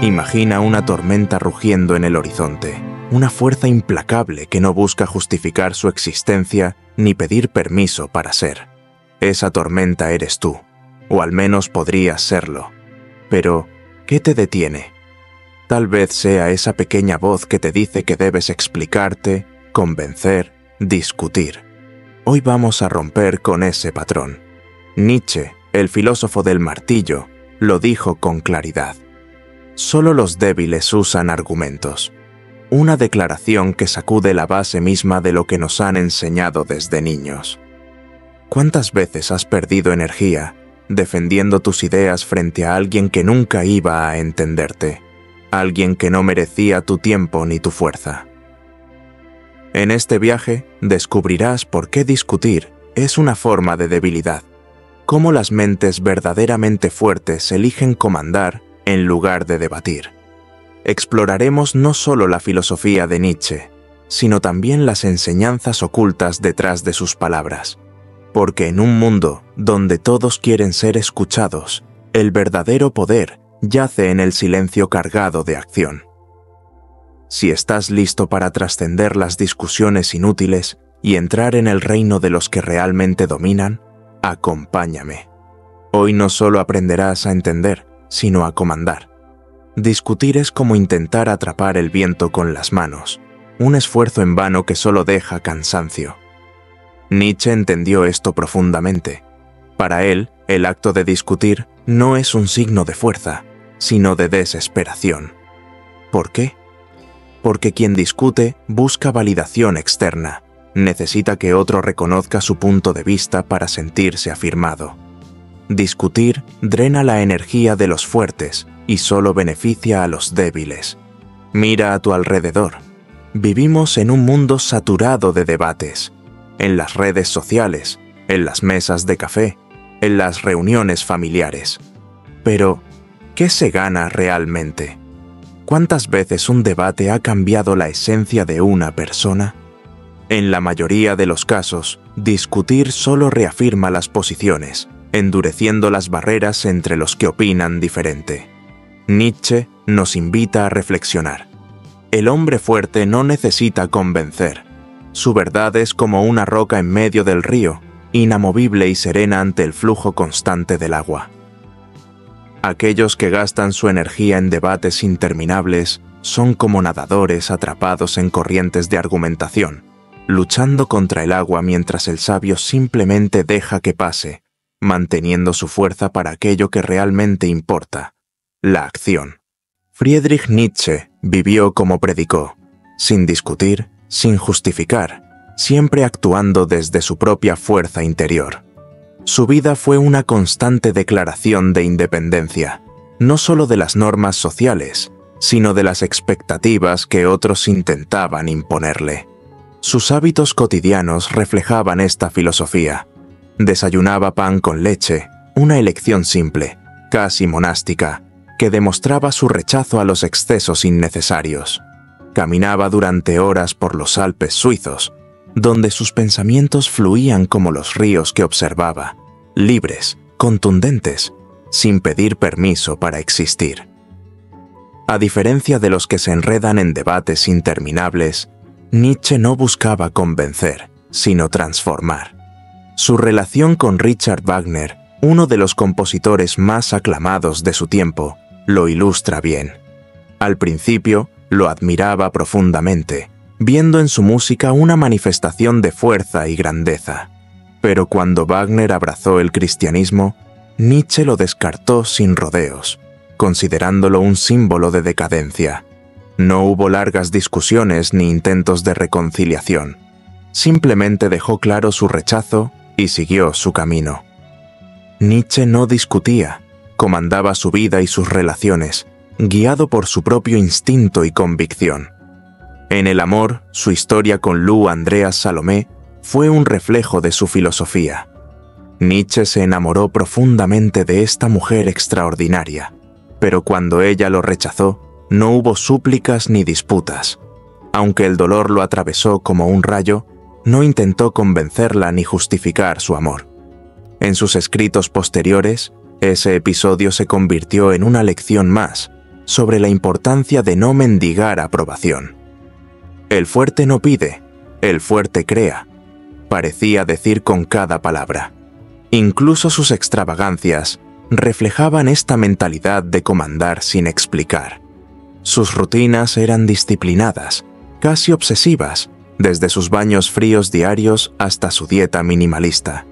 Imagina una tormenta rugiendo en el horizonte, una fuerza implacable que no busca justificar su existencia ni pedir permiso para ser. Esa tormenta eres tú, o al menos podrías serlo. Pero, ¿qué te detiene? Tal vez sea esa pequeña voz que te dice que debes explicarte, convencer, discutir. Hoy vamos a romper con ese patrón. Nietzsche, el filósofo del martillo, lo dijo con claridad. Solo los débiles usan argumentos. Una declaración que sacude la base misma de lo que nos han enseñado desde niños. ¿Cuántas veces has perdido energía defendiendo tus ideas frente a alguien que nunca iba a entenderte? Alguien que no merecía tu tiempo ni tu fuerza. En este viaje descubrirás por qué discutir es una forma de debilidad. Cómo las mentes verdaderamente fuertes eligen comandar en lugar de debatir. Exploraremos no solo la filosofía de Nietzsche, sino también las enseñanzas ocultas detrás de sus palabras. Porque en un mundo donde todos quieren ser escuchados, el verdadero poder yace en el silencio cargado de acción. Si estás listo para trascender las discusiones inútiles y entrar en el reino de los que realmente dominan, acompáñame. Hoy no solo aprenderás a entender, sino a comandar. Discutir es como intentar atrapar el viento con las manos, un esfuerzo en vano que solo deja cansancio. Nietzsche entendió esto profundamente. Para él, el acto de discutir no es un signo de fuerza, sino de desesperación. ¿Por qué? Porque quien discute busca validación externa, necesita que otro reconozca su punto de vista para sentirse afirmado. Discutir drena la energía de los fuertes y solo beneficia a los débiles. Mira a tu alrededor. Vivimos en un mundo saturado de debates, en las redes sociales, en las mesas de café, en las reuniones familiares. Pero, ¿qué se gana realmente? ¿Cuántas veces un debate ha cambiado la esencia de una persona? En la mayoría de los casos, discutir solo reafirma las posiciones, endureciendo las barreras entre los que opinan diferente. Nietzsche nos invita a reflexionar. El hombre fuerte no necesita convencer. Su verdad es como una roca en medio del río, inamovible y serena ante el flujo constante del agua. Aquellos que gastan su energía en debates interminables son como nadadores atrapados en corrientes de argumentación, luchando contra el agua mientras el sabio simplemente deja que pase, manteniendo su fuerza para aquello que realmente importa, la acción. Friedrich Nietzsche vivió como predicó, sin discutir, sin justificar, siempre actuando desde su propia fuerza interior. Su vida fue una constante declaración de independencia, no solo de las normas sociales, sino de las expectativas que otros intentaban imponerle. Sus hábitos cotidianos reflejaban esta filosofía. Desayunaba pan con leche, una elección simple, casi monástica, que demostraba su rechazo a los excesos innecesarios. Caminaba durante horas por los Alpes suizos, donde sus pensamientos fluían como los ríos que observaba, libres, contundentes, sin pedir permiso para existir. A diferencia de los que se enredan en debates interminables, Nietzsche no buscaba convencer, sino transformar. Su relación con Richard Wagner, uno de los compositores más aclamados de su tiempo, lo ilustra bien. Al principio, lo admiraba profundamente, viendo en su música una manifestación de fuerza y grandeza. Pero cuando Wagner abrazó el cristianismo, Nietzsche lo descartó sin rodeos, considerándolo un símbolo de decadencia. No hubo largas discusiones ni intentos de reconciliación. Simplemente dejó claro su rechazo y siguió su camino. Nietzsche no discutía, comandaba su vida y sus relaciones, guiado por su propio instinto y convicción. En el amor, su historia con Lou Andreas Salomé fue un reflejo de su filosofía. Nietzsche se enamoró profundamente de esta mujer extraordinaria, pero cuando ella lo rechazó, no hubo súplicas ni disputas. Aunque el dolor lo atravesó como un rayo, no intentó convencerla ni justificar su amor. En sus escritos posteriores, ese episodio se convirtió en una lección más, sobre la importancia de no mendigar aprobación. El fuerte no pide, el fuerte crea, parecía decir con cada palabra. Incluso sus extravagancias reflejaban esta mentalidad de comandar sin explicar. Sus rutinas eran disciplinadas, casi obsesivas, desde sus baños fríos diarios hasta su dieta minimalista.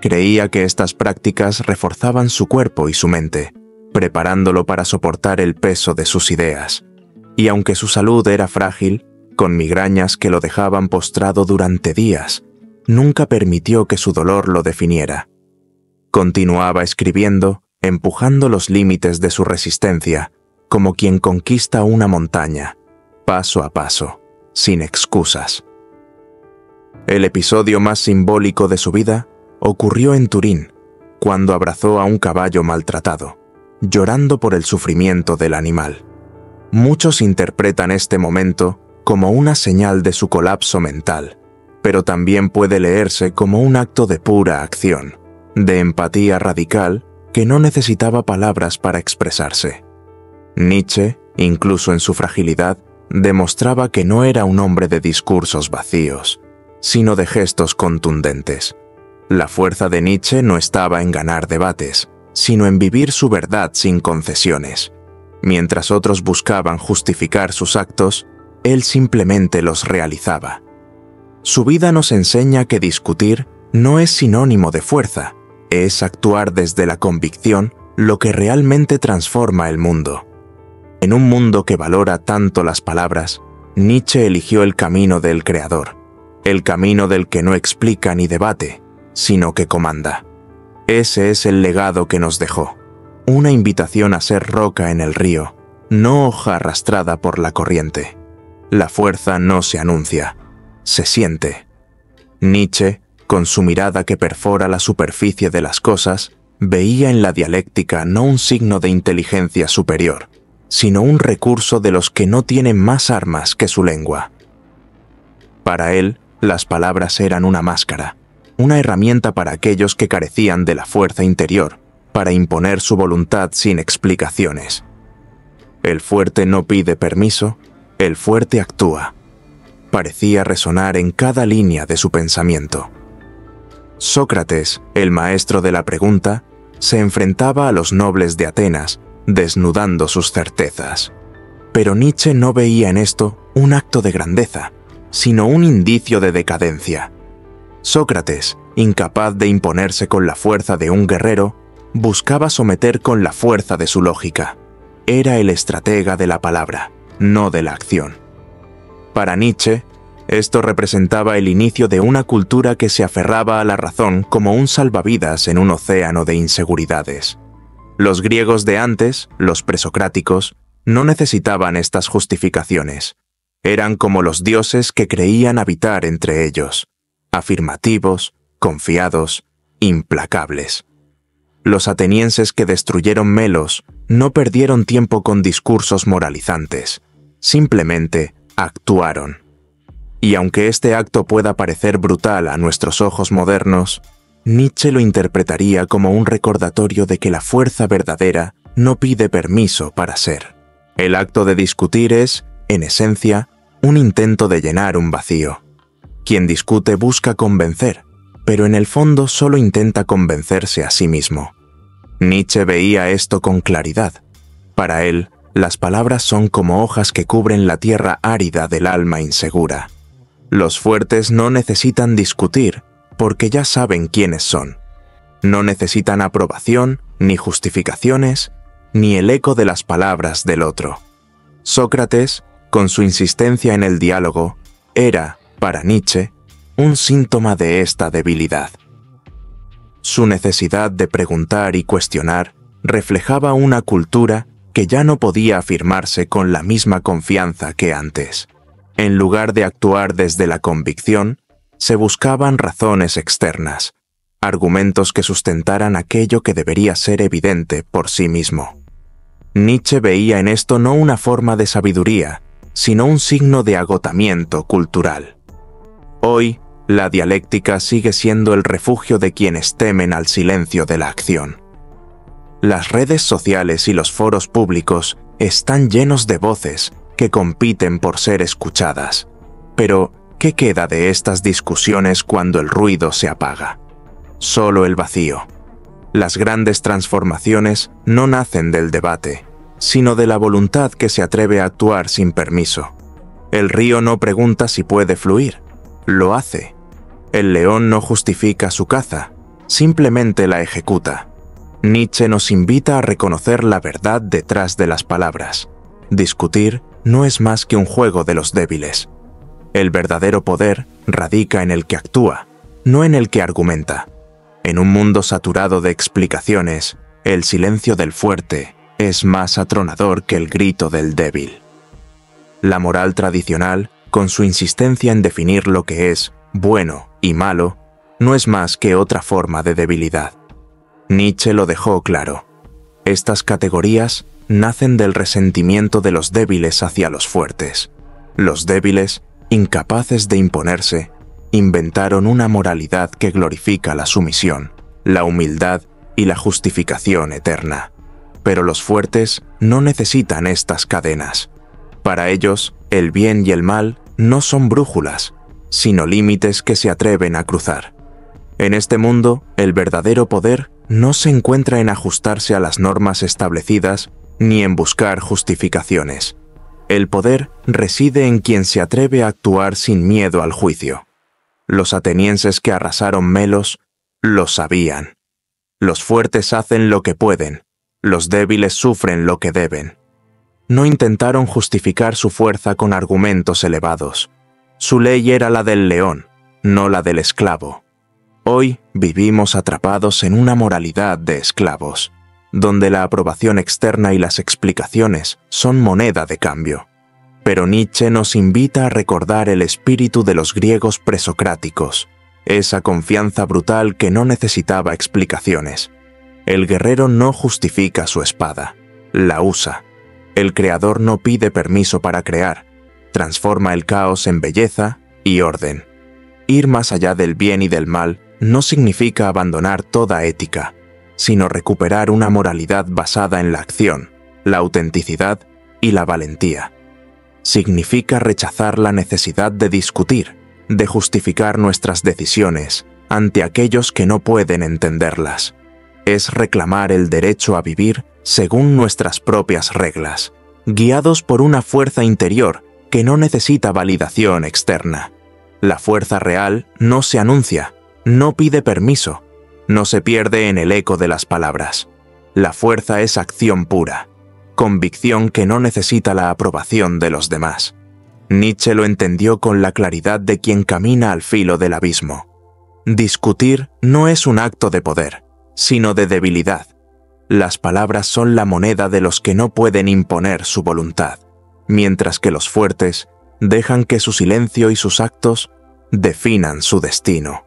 Creía que estas prácticas reforzaban su cuerpo y su mente, preparándolo para soportar el peso de sus ideas. Y aunque su salud era frágil, con migrañas que lo dejaban postrado durante días, nunca permitió que su dolor lo definiera. Continuaba escribiendo, empujando los límites de su resistencia, como quien conquista una montaña, paso a paso, sin excusas. El episodio más simbólico de su vida ocurrió en Turín, cuando abrazó a un caballo maltratado, llorando por el sufrimiento del animal. Muchos interpretan este momento como una señal de su colapso mental, pero también puede leerse como un acto de pura acción, de empatía radical que no necesitaba palabras para expresarse. Nietzsche, incluso en su fragilidad, demostraba que no era un hombre de discursos vacíos, sino de gestos contundentes. La fuerza de Nietzsche no estaba en ganar debates, sino en vivir su verdad sin concesiones. Mientras otros buscaban justificar sus actos, él simplemente los realizaba. Su vida nos enseña que discutir no es sinónimo de fuerza, es actuar desde la convicción lo que realmente transforma el mundo. En un mundo que valora tanto las palabras, Nietzsche eligió el camino del creador, el camino del que no explica ni debate, sino que comanda. Ese es el legado que nos dejó, una invitación a ser roca en el río, no hoja arrastrada por la corriente. La fuerza no se anuncia, se siente. Nietzsche, con su mirada que perfora la superficie de las cosas, veía en la dialéctica no un signo de inteligencia superior, sino un recurso de los que no tienen más armas que su lengua. Para él, las palabras eran una máscara, una herramienta para aquellos que carecían de la fuerza interior, para imponer su voluntad sin explicaciones. El fuerte no pide permiso, el fuerte actúa. Parecía resonar en cada línea de su pensamiento. Sócrates, el maestro de la pregunta, se enfrentaba a los nobles de Atenas, desnudando sus certezas. Pero Nietzsche no veía en esto un acto de grandeza, sino un indicio de decadencia. Sócrates, incapaz de imponerse con la fuerza de un guerrero, buscaba someter con la fuerza de su lógica. Era el estratega de la palabra, no de la acción. Para Nietzsche, esto representaba el inicio de una cultura que se aferraba a la razón como un salvavidas en un océano de inseguridades. Los griegos de antes, los presocráticos, no necesitaban estas justificaciones. Eran como los dioses que creían habitar entre ellos, afirmativos, confiados, implacables. Los atenienses que destruyeron Melos no perdieron tiempo con discursos moralizantes, simplemente actuaron. Y aunque este acto pueda parecer brutal a nuestros ojos modernos, Nietzsche lo interpretaría como un recordatorio de que la fuerza verdadera no pide permiso para ser. El acto de discutir es, en esencia, un intento de llenar un vacío. Quien discute busca convencer, pero en el fondo solo intenta convencerse a sí mismo. Nietzsche veía esto con claridad. Para él, las palabras son como hojas que cubren la tierra árida del alma insegura. Los fuertes no necesitan discutir porque ya saben quiénes son. No necesitan aprobación, ni justificaciones, ni el eco de las palabras del otro. Sócrates, con su insistencia en el diálogo, era, para Nietzsche, un síntoma de esta debilidad. Su necesidad de preguntar y cuestionar reflejaba una cultura que ya no podía afirmarse con la misma confianza que antes. En lugar de actuar desde la convicción, se buscaban razones externas, argumentos que sustentaran aquello que debería ser evidente por sí mismo. Nietzsche veía en esto no una forma de sabiduría, sino un signo de agotamiento cultural. Hoy, la dialéctica sigue siendo el refugio de quienes temen al silencio de la acción. Las redes sociales y los foros públicos están llenos de voces que compiten por ser escuchadas. Pero, ¿qué queda de estas discusiones cuando el ruido se apaga? Solo el vacío. Las grandes transformaciones no nacen del debate, sino de la voluntad que se atreve a actuar sin permiso. El río no pregunta si puede fluir, lo hace. El león no justifica su caza, simplemente la ejecuta. Nietzsche nos invita a reconocer la verdad detrás de las palabras. Discutir no es más que un juego de los débiles. El verdadero poder radica en el que actúa, no en el que argumenta. En un mundo saturado de explicaciones, el silencio del fuerte es más atronador que el grito del débil. La moral tradicional, con su insistencia en definir lo que es bueno y malo, no es más que otra forma de debilidad. Nietzsche lo dejó claro. Estas categorías nacen del resentimiento de los débiles hacia los fuertes. Los débiles, incapaces de imponerse, inventaron una moralidad que glorifica la sumisión, la humildad y la justificación eterna. Pero los fuertes no necesitan estas cadenas. Para ellos, el bien y el mal no son brújulas, sino límites que se atreven a cruzar. En este mundo, el verdadero poder no se encuentra en ajustarse a las normas establecidas ni en buscar justificaciones. El poder reside en quien se atreve a actuar sin miedo al juicio. Los atenienses que arrasaron Melos lo sabían. Los fuertes hacen lo que pueden, los débiles sufren lo que deben. No intentaron justificar su fuerza con argumentos elevados. Su ley era la del león, no la del esclavo. Hoy vivimos atrapados en una moralidad de esclavos, donde la aprobación externa y las explicaciones son moneda de cambio. Pero Nietzsche nos invita a recordar el espíritu de los griegos presocráticos, esa confianza brutal que no necesitaba explicaciones. El guerrero no justifica su espada, la usa. El creador no pide permiso para crear, transforma el caos en belleza y orden. Ir más allá del bien y del mal no significa abandonar toda ética, sino recuperar una moralidad basada en la acción, la autenticidad y la valentía. Significa rechazar la necesidad de discutir, de justificar nuestras decisiones ante aquellos que no pueden entenderlas. Es reclamar el derecho a vivir según nuestras propias reglas, guiados por una fuerza interior que no necesita validación externa. La fuerza real no se anuncia, no pide permiso, no se pierde en el eco de las palabras. La fuerza es acción pura, convicción que no necesita la aprobación de los demás. Nietzsche lo entendió con la claridad de quien camina al filo del abismo. Discutir no es un acto de poder, sino de debilidad. Las palabras son la moneda de los que no pueden imponer su voluntad, mientras que los fuertes dejan que su silencio y sus actos definan su destino.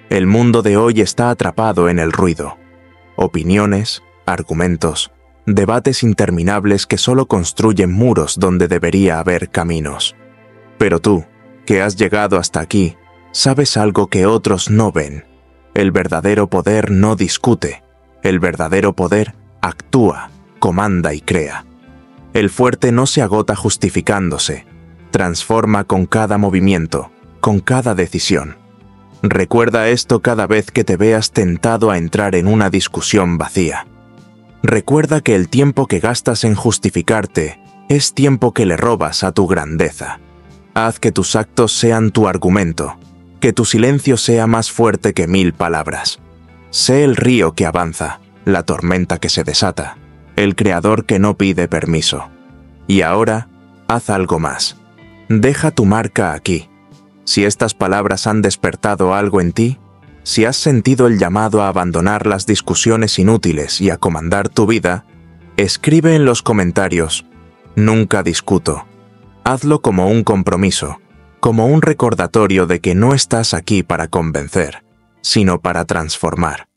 El mundo de hoy está atrapado en el ruido. Opiniones, argumentos, debates interminables que solo construyen muros donde debería haber caminos. Pero tú, que has llegado hasta aquí, sabes algo que otros no ven. El verdadero poder no discute. El verdadero poder actúa, comanda y crea. El fuerte no se agota justificándose, transforma con cada movimiento, con cada decisión. Recuerda esto cada vez que te veas tentado a entrar en una discusión vacía. Recuerda que el tiempo que gastas en justificarte es tiempo que le robas a tu grandeza. Haz que tus actos sean tu argumento, que tu silencio sea más fuerte que 1000 palabras. Sé el río que avanza, la tormenta que se desata, el creador que no pide permiso. Y ahora, haz algo más. Deja tu marca aquí. Si estas palabras han despertado algo en ti, si has sentido el llamado a abandonar las discusiones inútiles y a comandar tu vida, escribe en los comentarios: nunca discuto. Hazlo como un compromiso, como un recordatorio de que no estás aquí para convencer, sino para transformar.